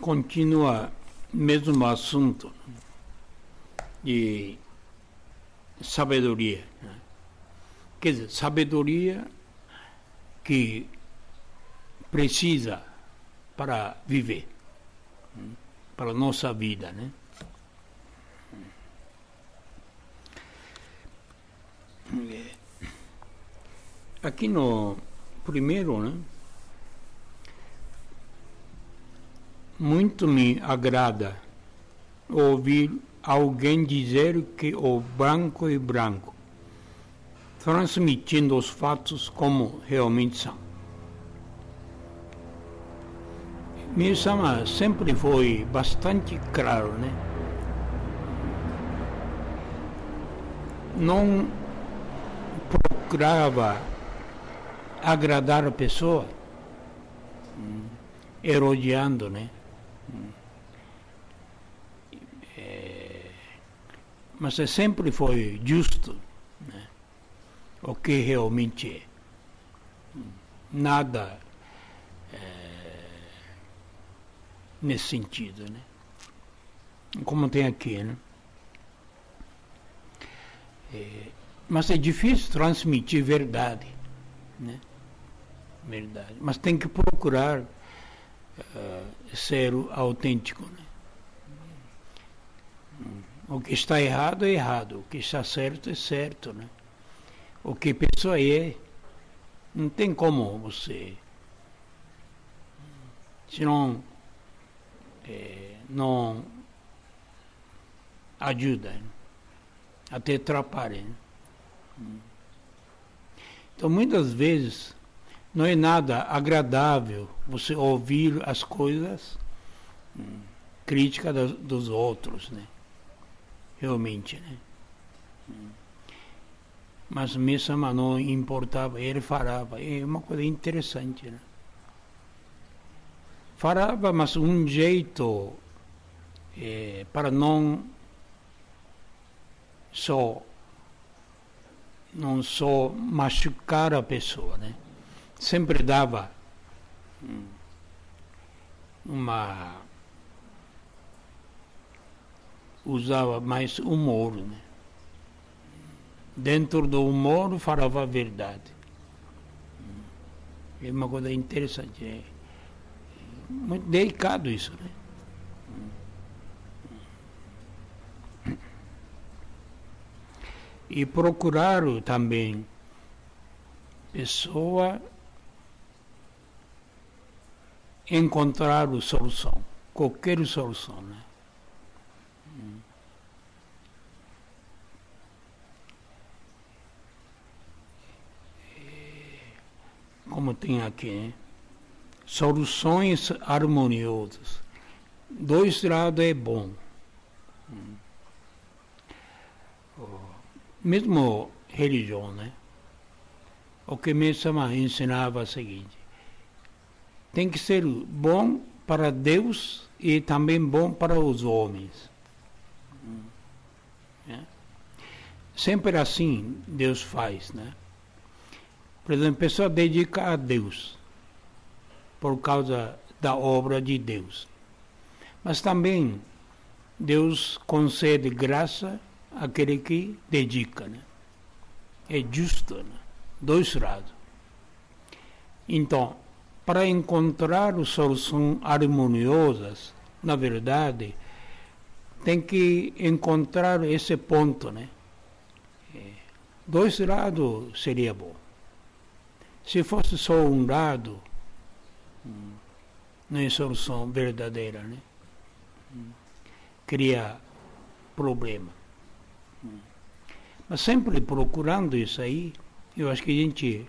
continua mesmo assunto de sabedoria. Quer dizer, sabedoria que precisa para viver, para a nossa vida, né? Aqui no primeiro, né? Muito me agrada ouvir alguém dizer que o branco é branco, transmitindo os fatos como realmente são. Mirsama sempre foi bastante claro, né? Não procurava agradar a pessoa, elogiando, né? Mas sempre foi justo, né? O que realmente é. Nada nesse sentido, né? Como tem aqui, né? Mas é difícil transmitir verdade, né? Verdade. Mas tem que procurar ser autêntico, né? O que está errado é errado, o que está certo é certo, né? O que a pessoa é, não tem como você, senão não ajuda, né? Até atrapalha, né? Então muitas vezes não é nada agradável você ouvir as coisas críticas dos outros, né? Realmente, né? Mas mesmo não importava, ele falava, é uma coisa interessante, né? Falava, mas um jeito para não só machucar a pessoa, né? Sempre dava usava mais humor, né? Dentro do humor falava a verdade. É uma coisa interessante, é muito delicado isso, né? E procurar também pessoa encontrar a solução, qualquer solução, né? Como tem aqui, né? Soluções harmoniosas. Dois lados é bom. Mesmo religião, né? O que Mesama ensinava é o seguinte: tem que ser bom para Deus e também bom para os homens. Sempre assim Deus faz, né? Por exemplo, a pessoa dedica a Deus por causa da obra de Deus. Mas também Deus concede graça àquele que dedica, né? É justo, né? Dois lados. Então, para encontrar soluções harmoniosas, na verdade, tem que encontrar esse ponto, né? Dois lados seria bom. Se fosse só um lado, não é solução verdadeira, né? Cria problema. Mas sempre procurando isso aí, eu acho que a gente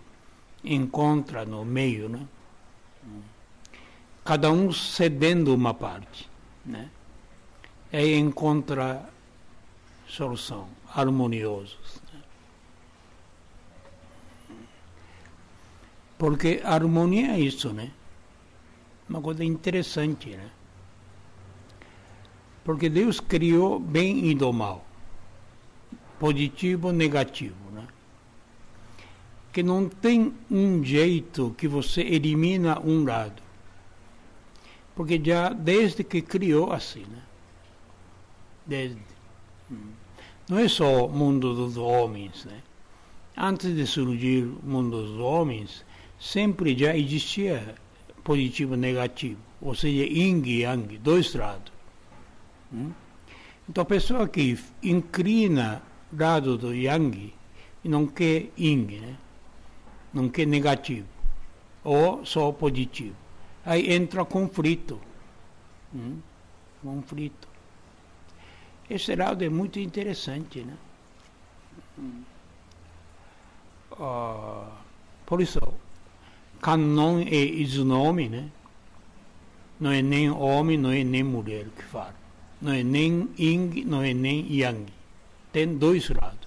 encontra no meio, né? Cada um cedendo uma parte, né? Aí encontra solução, harmoniosos. Né? Porque a harmonia é isso, né? Uma coisa interessante, né? Porque Deus criou bem e do mal, positivo e negativo, né? Que não tem um jeito que você elimina um lado. Porque já desde que criou assim, né? Desde. Não é só o mundo dos homens, né? Antes de surgir o mundo dos homens, sempre já existia positivo e negativo, ou seja, yin e yang, dois lados. Então a pessoa que inclina o lado do yang não quer yin, né? Não quer negativo, ou só positivo. Aí entra conflito. Conflito. Esse lado é muito interessante, né? Por isso, Kannon é isunome, né? Não é nem homem, não é nem mulher que fala. Não é nem yin, não é nem yang. Tem dois lados.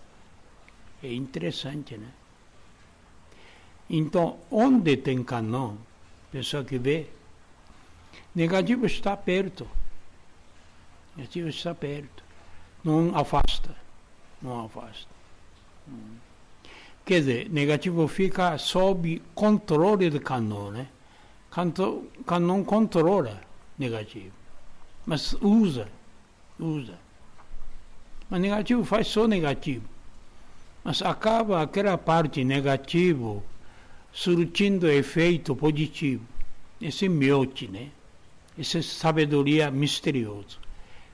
É interessante, né? Então, onde tem Kannon, pessoa que vê, negativo está perto. Negativo está perto. Não afasta. Não afasta. Quer dizer, negativo fica sob controle do Kannon, né? Kannon controla negativo. Mas usa. Mas negativo faz só negativo. Mas acaba aquela parte negativa surtindo efeito positivo. Esse é Myochi, né? Essa é sabedoria misteriosa.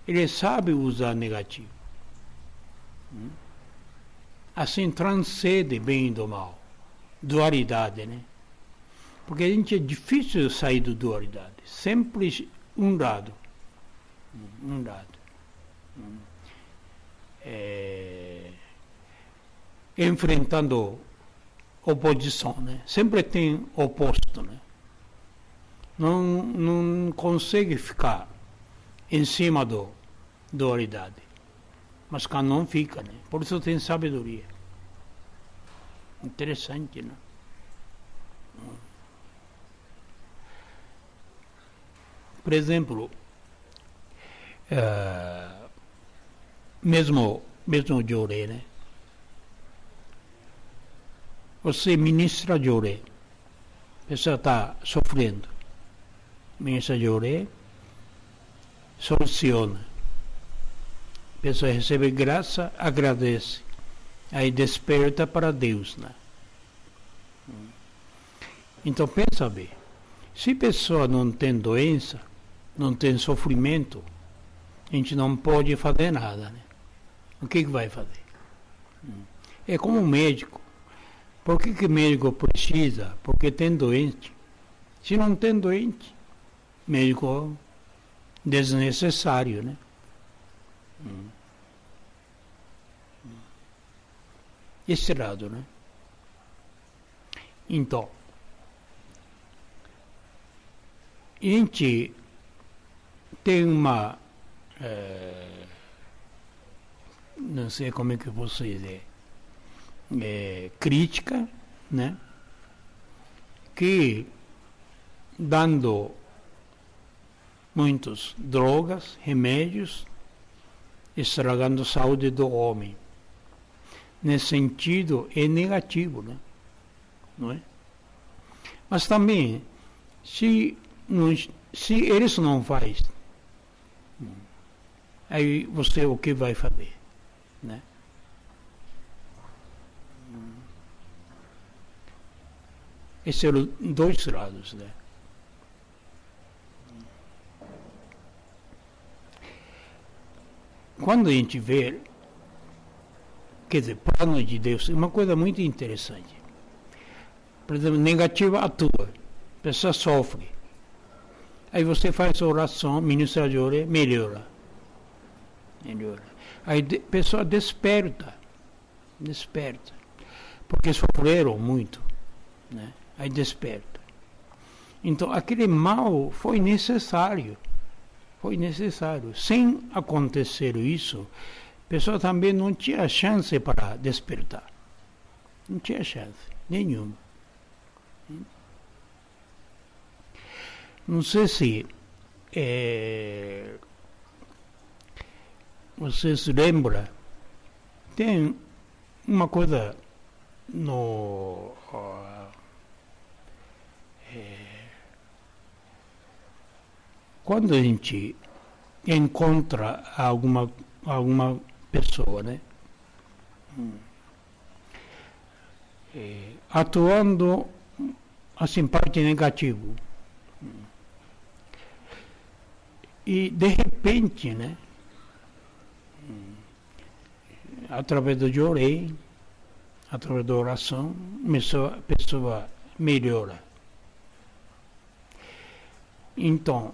Ele sabe usar negativo. Assim transcende bem do mal. Dualidade, né? Porque a gente é difícil sair da dualidade. Sempre um lado. Um lado. Enfrentando oposição, né? Sempre tem oposto, né? Não consegue ficar em cima da dualidade. Mas Kannon fica, né? Por isso tem sabedoria. Interessante, né? Por exemplo, mesmo Joré, né? Você ministra Joré. A pessoa está sofrendo. Ministra Joré, soluciona. A pessoa recebe graça, agradece. Aí desperta para Deus, né? Então pensa bem. Se a pessoa não tem doença, não tem sofrimento, a gente não pode fazer nada, né? O que vai fazer? É como um médico. Por que o médico precisa? Porque tem doente. Se não tem doente, médico desnecessário, né? Esse lado, né? Então, a gente tem uma, não sei como é que eu posso dizer, crítica, né? Que dando muitas drogas, remédios, estragando a saúde do homem. Nesse sentido, é negativo, né? Não é? Mas também, se eles não fazem, aí você o que vai fazer, né? Esses são dois lados, né? Quando a gente vê, quer dizer, plano de Deus, é uma coisa muito interessante. Por exemplo, negativa atua, a pessoa sofre. Aí você faz a oração, ministra de Joré, melhora. Aí a pessoa desperta. Porque sofreram muito, né? Aí desperta. Então, aquele mal foi necessário. Sem acontecer isso, a pessoa também não tinha chance para despertar. Não tinha chance nenhuma. Não sei se você se lembra, tem uma coisa no quando a gente encontra alguma pessoa, né, atuando assim, parte negativo, e de repente, né, através do jorei, através da oração, a pessoa melhora. Então,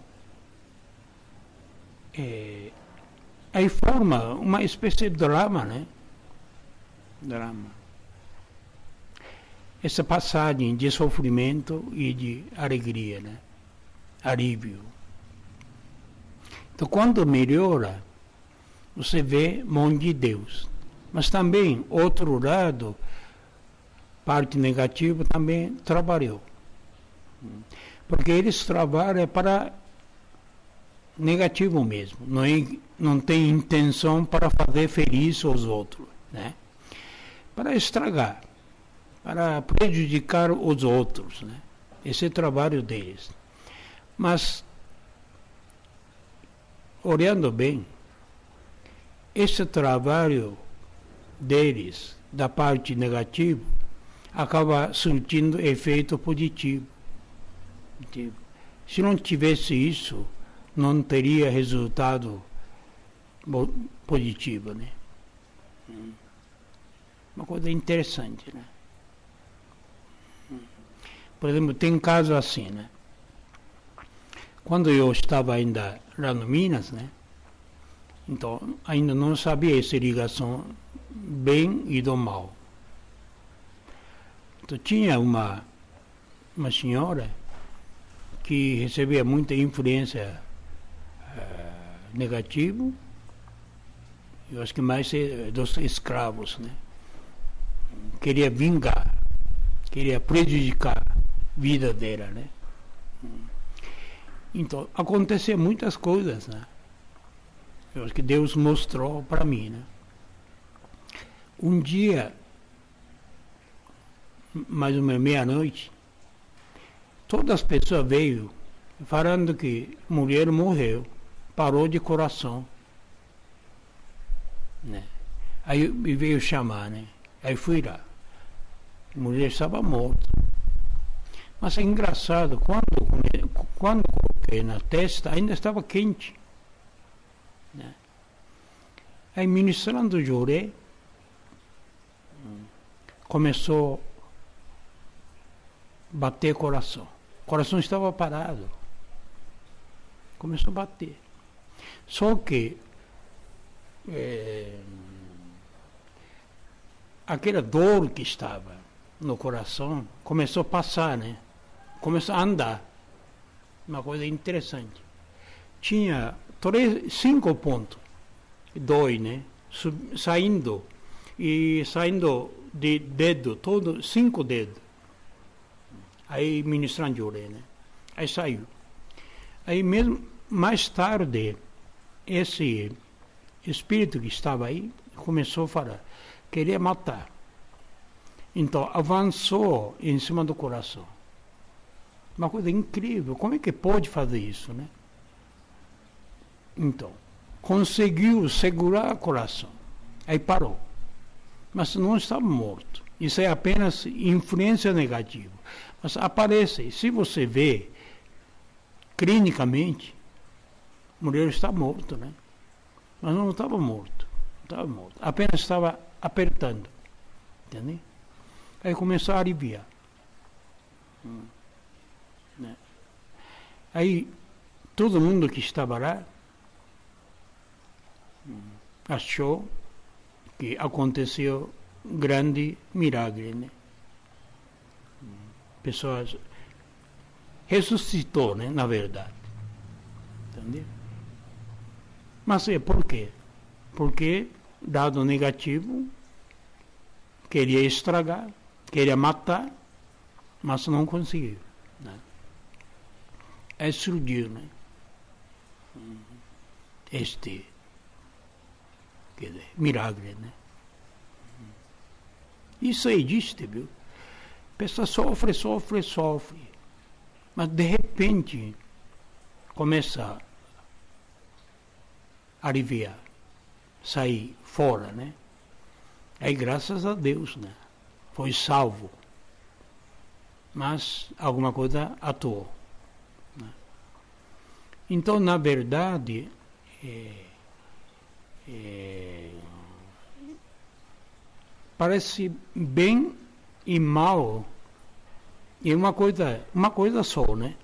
aí forma uma espécie de drama, né? Drama. Essa passagem de sofrimento e de alegria, né? Alívio. Então, quando melhora, você vê mão de Deus. Mas também, outro lado, parte negativa também trabalhou. Porque eles trabalham para negativo mesmo. Não tem intenção para fazer feliz os outros, né? Para estragar, para prejudicar os outros, né? Esse é o trabalho deles. Mas, olhando bem, esse trabalho deles, da parte negativa, acaba surtindo efeito positivo. Se não tivesse isso, não teria resultado positivo, né? Uma coisa interessante, né? Por exemplo, tem casos assim, né? Quando eu estava ainda lá no Minas, né? Então, ainda não sabia essa ligação bem e do mal. Então, tinha uma senhora que recebia muita influência negativa, eu acho que mais dos escravos, né? Queria vingar, queria prejudicar a vida dela, né? Então, aconteciam muitas coisas, né? Eu acho que Deus mostrou para mim, né? Um dia, mais ou menos meia-noite, todas as pessoas veio falando que a mulher morreu, parou de coração, né? Aí me veio chamar, né? Aí fui lá. A mulher estava morta. Mas é engraçado, quando coloquei na testa, ainda estava quente, né? Aí ministrando o jorei, começou a bater o coração. O coração estava parado. Começou a bater. Só que aquela dor que estava no coração começou a passar, né? Começou a andar. Uma coisa interessante. Tinha 5 pontos, 2, né? Saindo de dedo, todo 5 dedos. Aí ministrando jorei, né? Aí saiu. Aí mesmo mais tarde, esse espírito que estava aí começou a falar, queria matar. Então avançou em cima do coração. Uma coisa incrível, como é que pode fazer isso, né? Então, conseguiu segurar o coração. Aí parou. Mas não estava morto. Isso é apenas influência negativa. Mas aparece, se você vê clinicamente, a mulher está morta, né? Mas não estava morto. Não estava morto. Apenas estava apertando. Entendeu? Aí começou a aliviar. Né? Aí todo mundo que estava lá achou que aconteceu um grande milagre, né? Pessoas ressuscitou, né, na verdade. Entendeu? Mas por quê? Porque dado negativo queria estragar, queria matar, mas não conseguiu, né? É surgiu, né? Este, quer dizer, milagre, né? Isso existe, viu? A pessoa sofre, mas de repente começa a aliviar, sair fora, né? Aí, graças a Deus, né? Foi salvo. Mas alguma coisa atuou. Né? Então, na verdade, parece bem e mal é uma coisa só, né?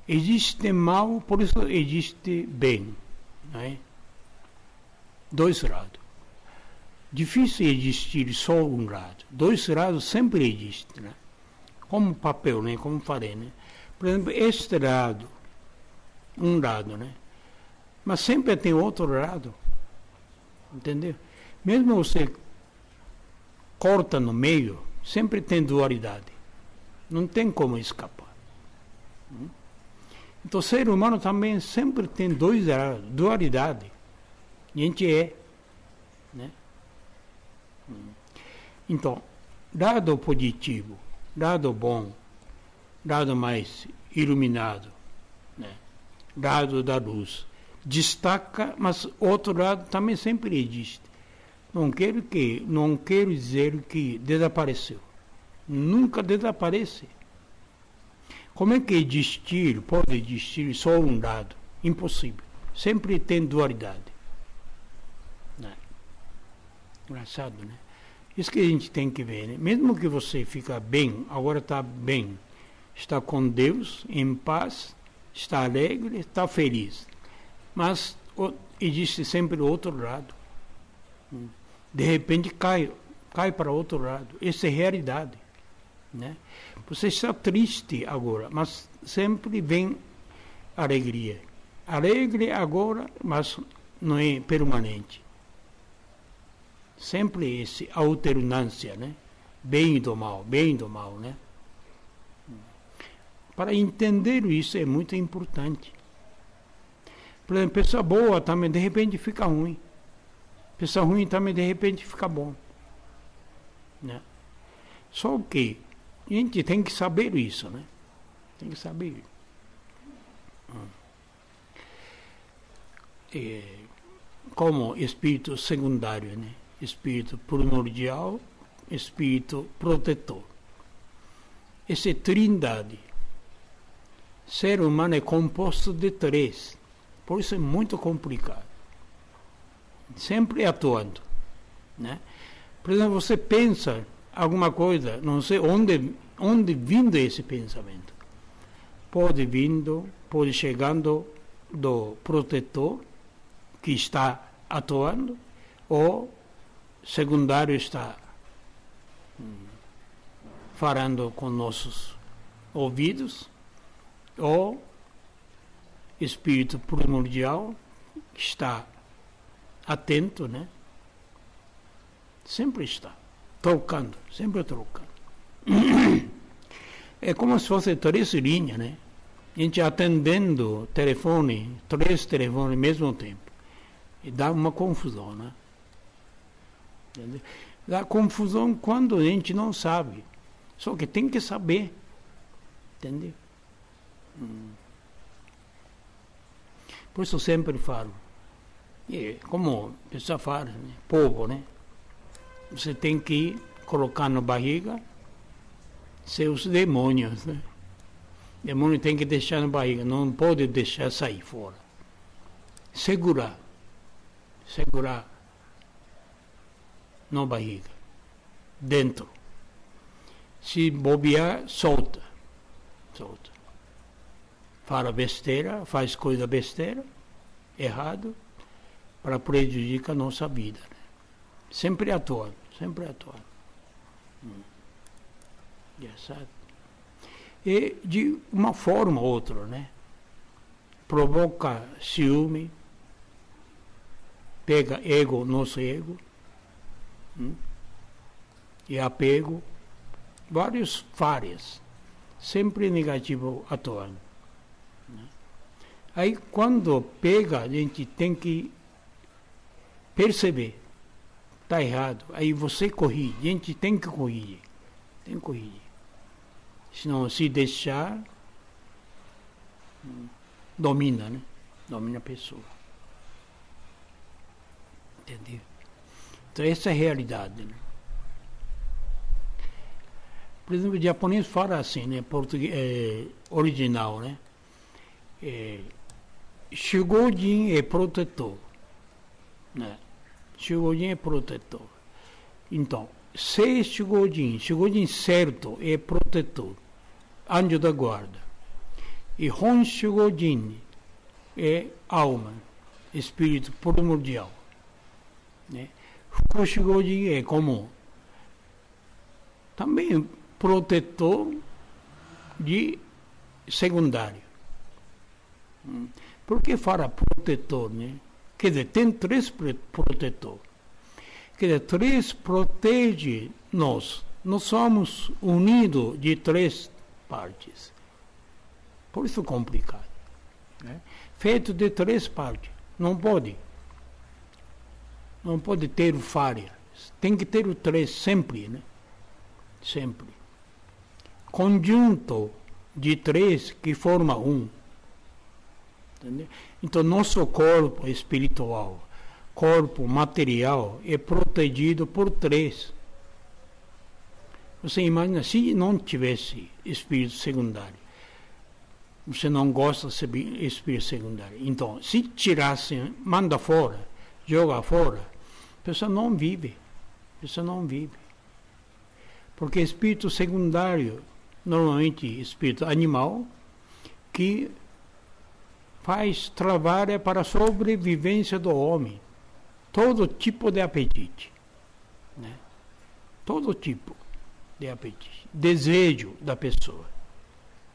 Existe mal, por isso existe bem, né? Dois lados. Difícil existir só um lado. Dois lados sempre existem, né? Como papel, né? Como falei, né? Por exemplo, este lado, um lado, né? Mas sempre tem outro lado, entendeu? Mesmo você corta no meio, sempre tem dualidade. Não tem como escapar. Então, o ser humano também sempre tem dois lados, dualidade. A gente é, né? Então, lado positivo, lado bom, lado mais iluminado, né? Lado da luz, destaca, mas outro lado também sempre existe. Não quero dizer que desapareceu. Nunca desaparece. Como é que pode existir só um lado? Impossível. Sempre tem dualidade. Né? Engraçado, né? Isso que a gente tem que ver, né? Mesmo que você fica bem, agora está bem, está com Deus, em paz, está alegre, está feliz. Mas existe sempre o outro lado. De repente cai para outro lado. Essa é a realidade. Né? Você está triste agora, mas sempre vem alegria. Alegre agora, mas não é permanente. Sempre essa alternância, né? Bem do mal, né? Para entender isso é muito importante. Por exemplo, pessoa boa também de repente fica ruim. Pessoa ruim também de repente fica bom. Né? Só que a gente tem que saber isso, né? Tem que saber. Como espírito secundário, né? Espírito primordial, espírito protetor. Essa é trindade. Ser humano é composto de três. Por isso é muito complicado. Sempre atuando. Né? Por exemplo, você pensa alguma coisa, não sei onde vindo esse pensamento. Pode chegando do protetor que está atuando, ou secundário está falando com nossos ouvidos, ou espírito primordial que está atento, né? Sempre está trocando, sempre trocando. É como se fosse três linhas, né? A gente atendendo três telefones ao mesmo tempo. E dá uma confusão, né? Entendeu? Dá confusão quando a gente não sabe. Só que tem que saber. Entendeu? Por isso eu sempre falo. E como a pessoa fala, né? Povo, né? Você tem que colocar na barriga seus demônios, né? Demônio tem que deixar na barriga, não pode deixar sair fora. Segurar na barriga, dentro. Se bobear, solta. Fala besteira, faz coisa besteira, errado, para prejudicar a nossa vida. Né? Sempre atuando. Engraçado. E de uma forma ou outra, né? Provoca ciúme, pega nosso ego, e apego, várias sempre negativo atuando. Né? Aí quando pega, a gente tem que perceber, está errado, aí você corrige, a gente tem que corrigir. Senão, se deixar, domina, né? Domina a pessoa. Entendeu? Então essa é a realidade, né? Por exemplo, o japonês fala assim, né? Português, original, né? Shugojin é protetor, né? Shugojin é protetor. Então, se Shugojin certo é protetor, anjo da guarda. E Hon Shugojin é alma, espírito primordial, né? Fuku Shugojin é comum, também protetor de secundário. Por que fala protetor, né? Quer dizer, tem 3 protetores. Quer dizer, 3 protege nós. Nós somos unidos de 3 partes. Por isso é complicado, né? Feito de 3 partes. Não pode ter falha. Tem que ter o 3 sempre, né? Sempre. Conjunto de 3 que forma 1. Entendeu? Então, nosso corpo espiritual, corpo material, é protegido por 3. Você imagina, se não tivesse espírito secundário, você não gosta de espírito secundário. Então, se tirassem, manda fora, joga fora, a pessoa não vive. A pessoa não vive. Porque espírito secundário, normalmente espírito animal, que trabalha para a sobrevivência do homem. Todo tipo de apetite, né? Todo tipo de apetite. Desejo da pessoa,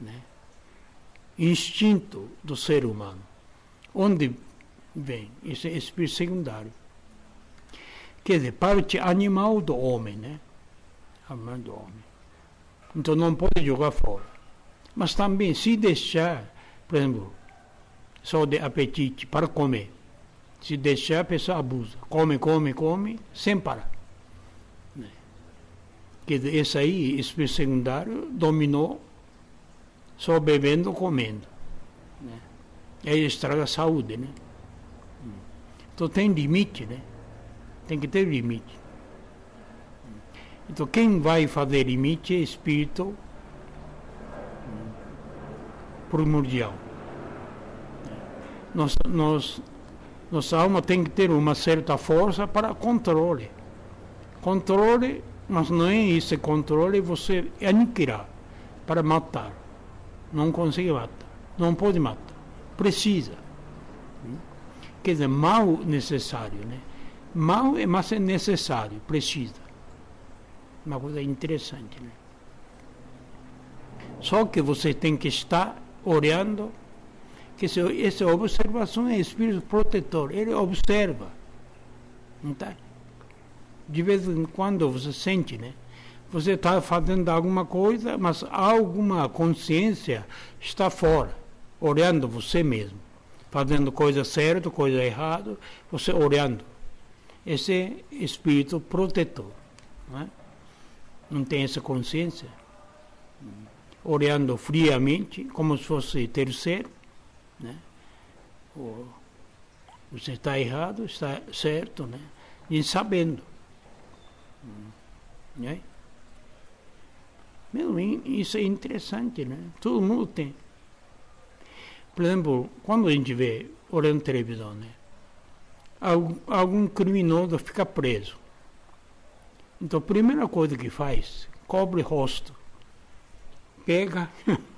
né? Instinto do ser humano. Onde vem? Esse é espírito secundário. Quer dizer, parte animal do homem, né? Animal do homem. Então não pode jogar fora. Mas também, se deixar, por exemplo, só de apetite para comer, se deixar, a pessoa abusa. Come, sem parar. Né? Quer dizer, esse aí, espírito secundário, dominou só bebendo, comendo. Né? Aí estraga a saúde, né? Então tem limite, né? Tem que ter limite. Então quem vai fazer limite é espírito primordial. Nossa alma tem que ter uma certa força para controle. Controle, mas não é esse controle você aniquilar para matar. Não consegue matar. Não pode matar. Precisa. Quer dizer, mal necessário, né? Mal, mas é necessário, precisa. Uma coisa interessante, né? Só que você tem que estar olhando, que essa observação é espírito protetor, ele observa. Não tá? De vez em quando você sente, né? Você está fazendo alguma coisa, mas alguma consciência está fora, olhando você mesmo. Fazendo coisa certa, coisa errada, você olhando. Esse é espírito protetor. Não é? Não tem essa consciência? Olhando friamente, como se fosse terceiro. Né? Você está errado, está certo, né? E sabendo. Né? Mesmo isso é interessante, né? Todo mundo tem. Por exemplo, quando a gente vê, olhando televisão, né? Algum criminoso fica preso. Então, a primeira coisa que faz, cobre o rosto, pega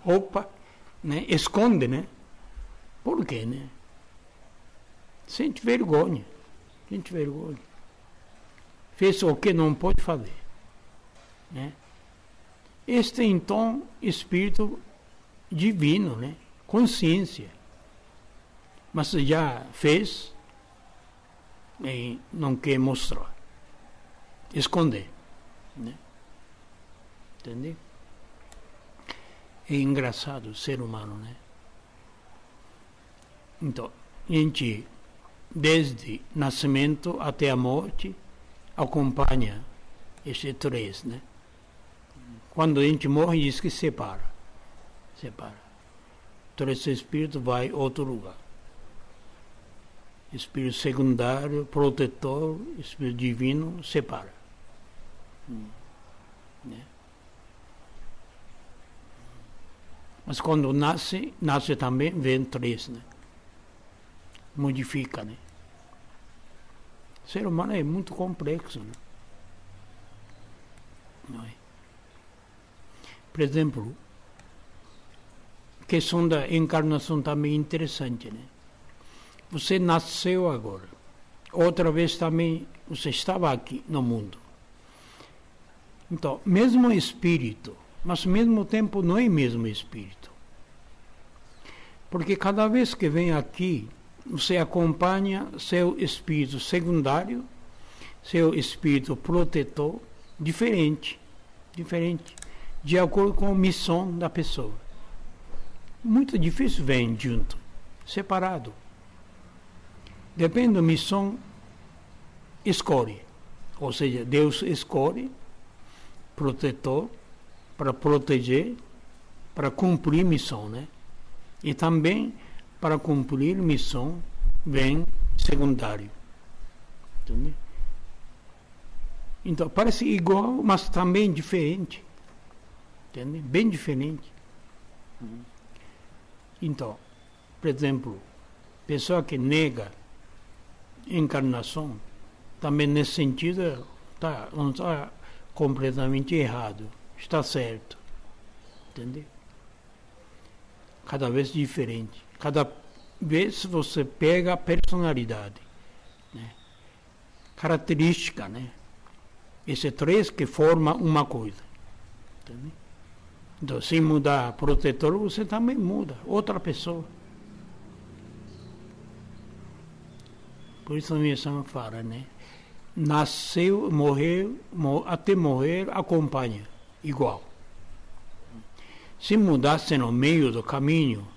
roupa, né? Esconde, né? Por quê, né? Sente vergonha. Sente vergonha. Fez o que não pode fazer. Né? Este, então, espírito divino, né? Consciência. Mas já fez e não quer mostrar. Esconder. Né? Entendeu? É engraçado o ser humano, né? Então, a gente, desde nascimento até a morte, acompanha esses 3, né? Quando a gente morre, diz que separa. Então esse espírito vai a outro lugar. Espírito secundário, protetor, espírito divino, separa. Né? Mas quando nasce também, vem três, né? Modifica, né? O ser humano é muito complexo, né? Não é? Por exemplo, a questão da encarnação também é interessante, né? Você nasceu agora. Outra vez também você estava aqui no mundo. Então, mesmo espírito, mas ao mesmo tempo não é mesmo espírito. Porque cada vez que vem aqui, você acompanha seu espírito secundário, seu espírito protetor, diferente, de acordo com a missão da pessoa. Muito difícil vem junto, separado. Depende da missão, escolhe. Ou seja, Deus escolhe protetor para proteger, para cumprir missão, né? E também para cumprir missão vem secundário. Entendeu? Então parece igual, mas também diferente. Entendeu? Bem diferente. Então, por exemplo, pessoa que nega encarnação, também nesse sentido não está completamente errado, está certo, entendeu? Cada vez diferente, cada vez você pega a personalidade, né? Característica, né? Esses três que formam uma coisa, entendeu? Então, se mudar protetor, você também muda, outra pessoa. Por isso a minha missão fala, né? Nasceu, morreu, até morrer acompanha, igual. Se mudasse no meio do caminho,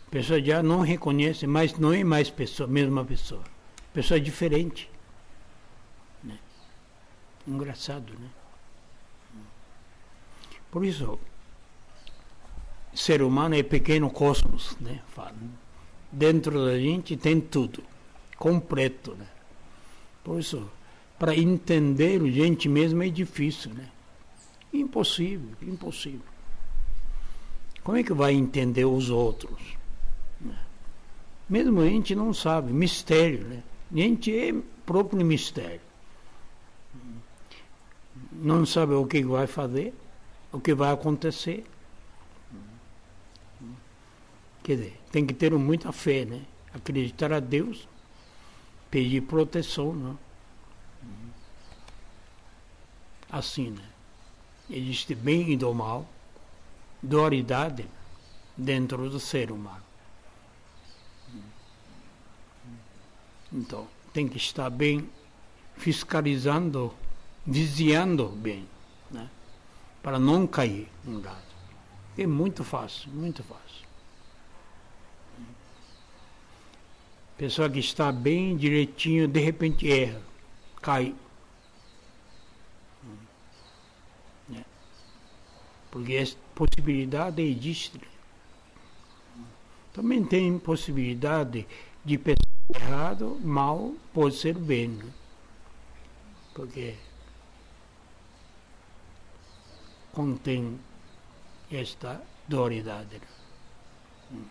a pessoa já não reconhece, mas não é mais pessoa, mesma pessoa. Pessoa é diferente. Né? Engraçado, né? Por isso, ser humano é pequeno cosmos, né? Dentro da gente tem tudo. Completo, né? Por isso, para entender a gente mesmo é difícil, né? Impossível. Como é que vai entender os outros? Mesmo a gente não sabe, mistério, né? A gente é próprio mistério. Não sabe o que vai fazer, o que vai acontecer. Quer dizer, tem que ter muita fé, né? Acreditar a Deus, pedir proteção, né? Assim, né? Existe bem e do mal, dualidade dentro do ser humano. Então, tem que estar bem fiscalizando, vigiando bem, né? Para não cair um lado. É muito fácil, muito fácil. Pessoa que está bem direitinho, de repente erra, cai. Porque essa possibilidade existe. Também tem possibilidade de pessoa errado, mal, pode ser bem. Né? Porque contém esta dualidade. Né?